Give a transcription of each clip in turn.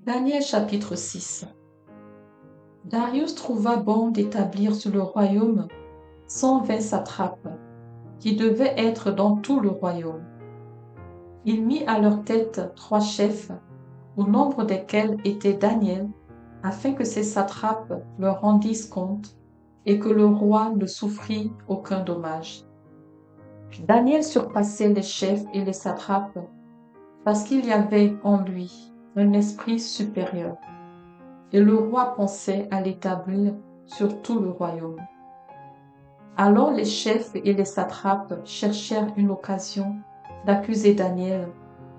Daniel chapitre 6. Darius trouva bon d'établir sur le royaume 120 satrapes, qui devaient être dans tout le royaume. Il mit à leur tête 3 chefs, au nombre desquels était Daniel, afin que ces satrapes leur rendissent compte et que le roi ne souffrit aucun dommage. Daniel surpassait les chefs et les satrapes parce qu'il y avait en lui un esprit supérieur. Et le roi pensait à l'établir sur tout le royaume. Alors les chefs et les satrapes cherchèrent une occasion d'accuser Daniel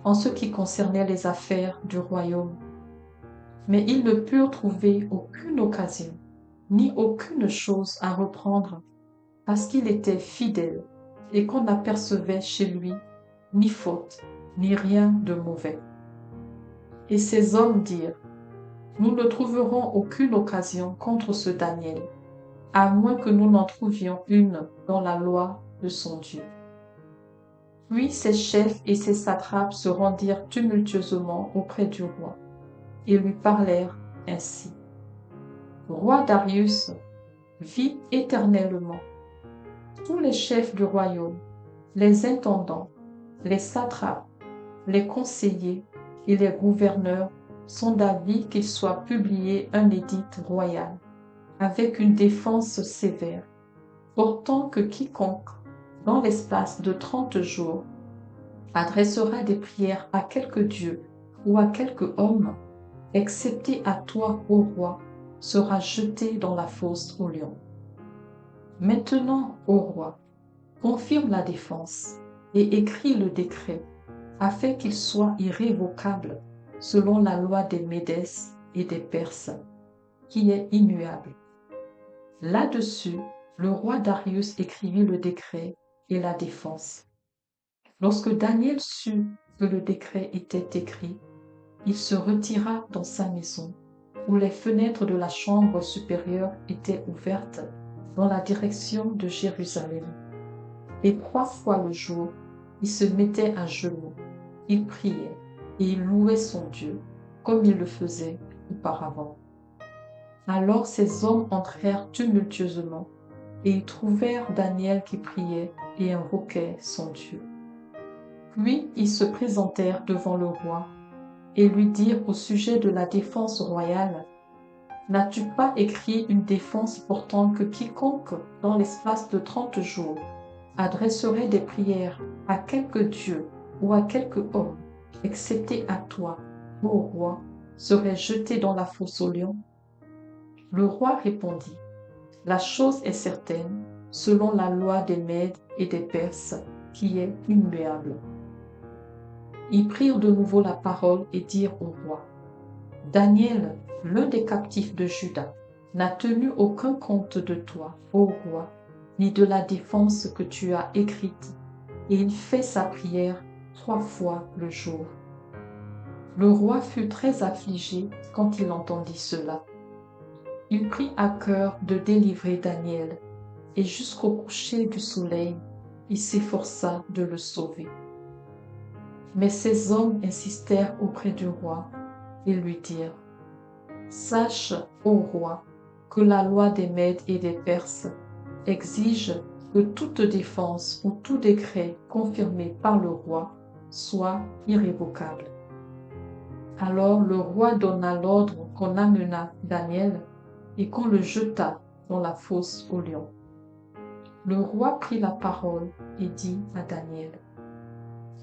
en ce qui concernait les affaires du royaume. Mais ils ne purent trouver aucune occasion, ni aucune chose à reprendre, parce qu'il était fidèle et qu'on n'apercevait chez lui ni faute, ni rien de mauvais. Et ces hommes dirent: nous ne trouverons aucune occasion contre ce Daniel, à moins que nous n'en trouvions une dans la loi de son Dieu. Puis ses chefs et ses satrapes se rendirent tumultueusement auprès du roi et lui parlèrent ainsi: Roi Darius, vis éternellement. Tous les chefs du royaume, les intendants, les satrapes, les conseillers et les gouverneurs sont d'avis qu'il soit publié un édit royal avec une défense sévère, portant que quiconque, dans l'espace de 30 jours, adressera des prières à quelque dieu ou à quelque homme, excepté à toi, ô roi, sera jeté dans la fosse aux lions. Maintenant, ô roi, confirme la défense et écris le décret, afin qu'il soit irrévocable selon la loi des Médès et des Perses, qui est immuable. Là-dessus, le roi Darius écrivit le décret et la défense. Lorsque Daniel sut que le décret était écrit, il se retira dans sa maison, où les fenêtres de la chambre supérieure étaient ouvertes dans la direction de Jérusalem. Et 3 fois le jour, il se mettait à genoux, il priait et il louait son Dieu, comme il le faisait auparavant. Alors ces hommes entrèrent tumultueusement, et ils trouvèrent Daniel qui priait et invoquait son Dieu. Puis ils se présentèrent devant le roi, et lui dirent au sujet de la défense royale: N'as-tu pas écrit une défense portant que quiconque, dans l'espace de 30 jours, adresserait des prières à quelque dieu ou à quelque homme, excepté à toi, ô roi, serait jeté dans la fosse aux lions? Le roi répondit: La chose est certaine, selon la loi des Mèdes et des Perses, qui est immuable. Ils prirent de nouveau la parole et dirent au roi: Daniel, l'un des captifs de Juda, n'a tenu aucun compte de toi, ô roi, ni de la défense que tu as écrite, et il fait sa prière 3 fois le jour. Le roi fut très affligé quand il entendit cela. Il prit à cœur de délivrer Daniel, et jusqu'au coucher du soleil, il s'efforça de le sauver. Mais ces hommes insistèrent auprès du roi et lui dirent: Sache, ô roi, que la loi des Mèdes et des Perses exige que toute défense ou tout décret confirmé par le roi soit irrévocable. Alors le roi donna l'ordre qu'on amenât Daniel et qu'on le jetât dans la fosse aux lions. Le roi prit la parole et dit à Daniel: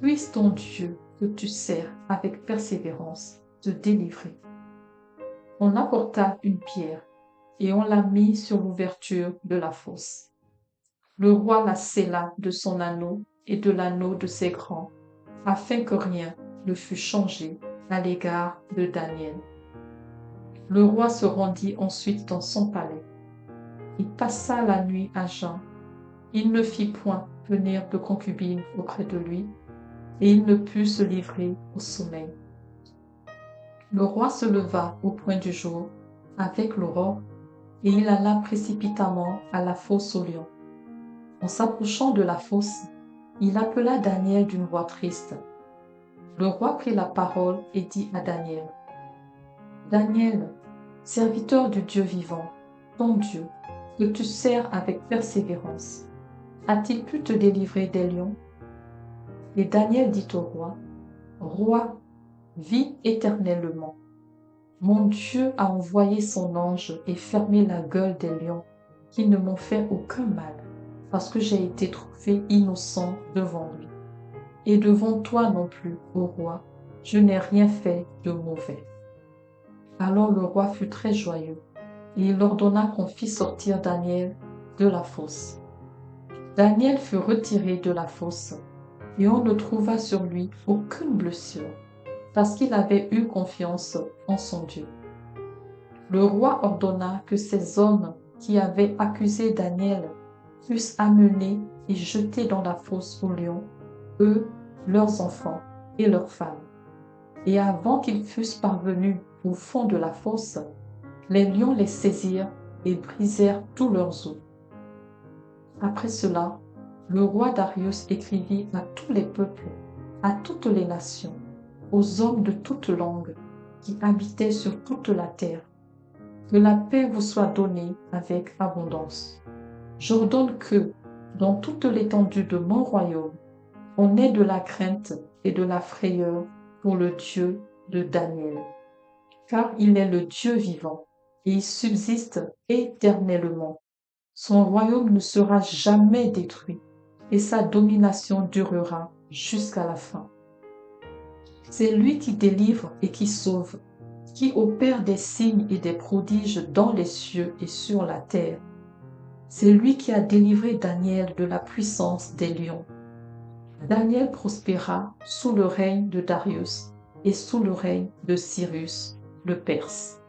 Puisse ton Dieu, que tu sers avec persévérance, te délivrer. On apporta une pierre et on la mit sur l'ouverture de la fosse. Le roi la scella de son anneau et de l'anneau de ses grands, afin que rien ne fût changé à l'égard de Daniel. Le roi se rendit ensuite dans son palais. Il passa la nuit à jeun. Il ne fit point venir de concubine auprès de lui, et il ne put se livrer au sommeil. Le roi se leva au point du jour, avec l'aurore, et il alla précipitamment à la fosse aux lions. En s'approchant de la fosse, il appela Daniel d'une voix triste. Le roi prit la parole et dit à Daniel: Daniel, serviteur du Dieu vivant, ton Dieu, que tu sers avec persévérance, a-t-il pu te délivrer des lions? Et Daniel dit au roi, Roi, vis éternellement. Mon Dieu a envoyé son ange et fermé la gueule des lions, qui ne m'ont fait aucun mal, parce que j'ai été trouvé innocent devant lui. Et devant toi non plus, ô roi, je n'ai rien fait de mauvais. Alors le roi fut très joyeux, et il ordonna qu'on fît sortir Daniel de la fosse. Daniel fut retiré de la fosse, et on ne trouva sur lui aucune blessure, parce qu'il avait eu confiance en son Dieu. Le roi ordonna que ces hommes qui avaient accusé Daniel fussent amenés et jetés dans la fosse aux lions, eux, leurs enfants et leurs femmes. Et avant qu'ils fussent parvenus au fond de la fosse, les lions les saisirent et brisèrent tous leurs os. Après cela, le roi Darius écrivit à tous les peuples, à toutes les nations, aux hommes de toutes langues qui habitaient sur toute la terre, que la paix vous soit donnée avec abondance. J'ordonne que, dans toute l'étendue de mon royaume, on ait de la crainte et de la frayeur pour le Dieu de Daniel, car il est le Dieu vivant et il subsiste éternellement. Son royaume ne sera jamais détruit et sa domination durera jusqu'à la fin. C'est lui qui délivre et qui sauve, qui opère des signes et des prodiges dans les cieux et sur la terre. C'est lui qui a délivré Daniel de la puissance des lions. Daniel prospéra sous le règne de Darius et sous le règne de Cyrus le Perse.